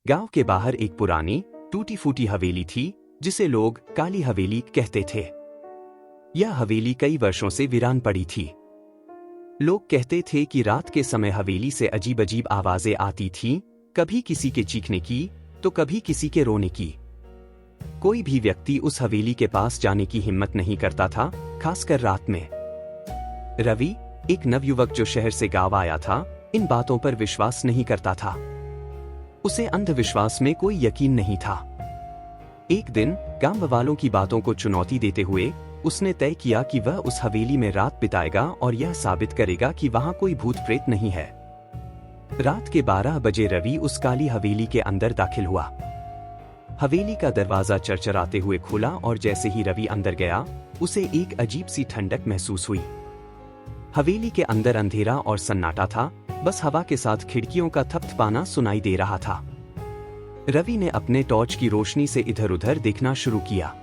गांव के बाहर एक पुरानी टूटी फूटी हवेली थी जिसे लोग काली हवेली कहते थे। यह हवेली कई वर्षों से वीरान पड़ी थी। लोग कहते थे कि रात के समय हवेली से अजीब अजीब आवाजें आती थीं, कभी किसी के चीखने की तो कभी किसी के रोने की। कोई भी व्यक्ति उस हवेली के पास जाने की हिम्मत नहीं करता था, खासकर रात में। रवि, एक नवयुवक जो शहर से गांव आया था, इन बातों पर विश्वास नहीं करता था। उसे अंधविश्वास में कोई यकीन नहीं था। एक दिन गांव वालों की बातों को चुनौती देते हुए उसने तय किया कि वह उस हवेली में रात बिताएगा और यह साबित करेगा कि वहां कोई भूत प्रेत नहीं है। रात के 12 बजे रवि उस काली हवेली के अंदर दाखिल हुआ। हवेली का दरवाजा चरचराते हुए खुला और जैसे ही रवि अंदर गया, उसे एक अजीब सी ठंडक महसूस हुई। हवेली के अंदर अंधेरा और सन्नाटा था, बस हवा के साथ खिड़कियों का थपथपाना सुनाई दे रहा था। रवि ने अपने टॉर्च की रोशनी से इधर उधर देखना शुरू किया।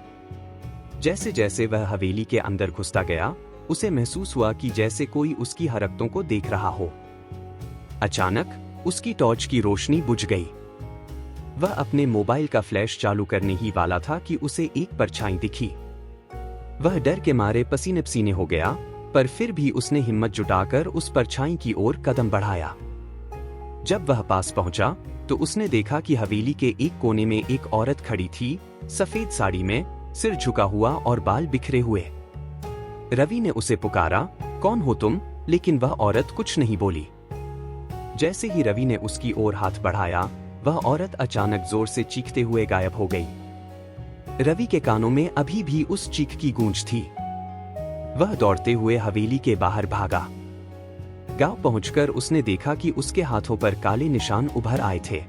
जैसे जैसे वह हवेली के अंदर घुसता गया, उसे महसूस हुआ कि जैसे कोई उसकी हरकतों को देख रहा हो। अचानक उसकी टॉर्च की रोशनी बुझ गई। वह अपने मोबाइल का फ्लैश चालू करने ही वाला था कि उसे एक परछाई दिखी। वह डर के मारे पसीने पसीने हो गया, पर फिर भी उसने हिम्मत जुटाकर उस परछाई की ओर कदम बढ़ाया। जब वह पास पहुंचा तो उसने देखा कि हवेली के एक कोने में एक औरत खड़ी थी, सफेद साड़ी में, सिर झुका हुआ और बाल बिखरे हुए। रवि ने उसे पुकारा, कौन हो तुम? लेकिन वह औरत कुछ नहीं बोली। जैसे ही रवि ने उसकी ओर हाथ बढ़ाया, वह औरत अचानक जोर से चीखते हुए गायब हो गई। रवि के कानों में अभी भी उस चीख की गूंज थी। वह दौड़ते हुए हवेली के बाहर भागा। गांव पहुंचकर उसने देखा कि उसके हाथों पर काले निशान उभर आए थे।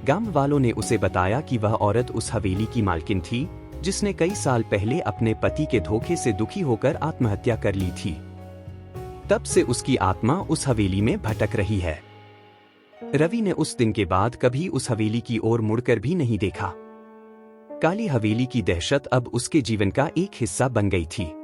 गांव वालों ने उसे बताया कि वह औरत उस हवेली की मालकिन थी, जिसने कई साल पहले अपने पति के धोखे से दुखी होकर आत्महत्या कर ली थी। तब से उसकी आत्मा उस हवेली में भटक रही है। रवि ने उस दिन के बाद कभी उस हवेली की ओर मुड़कर भी नहीं देखा। काली हवेली की दहशत अब उसके जीवन का एक हिस्सा बन गई थी।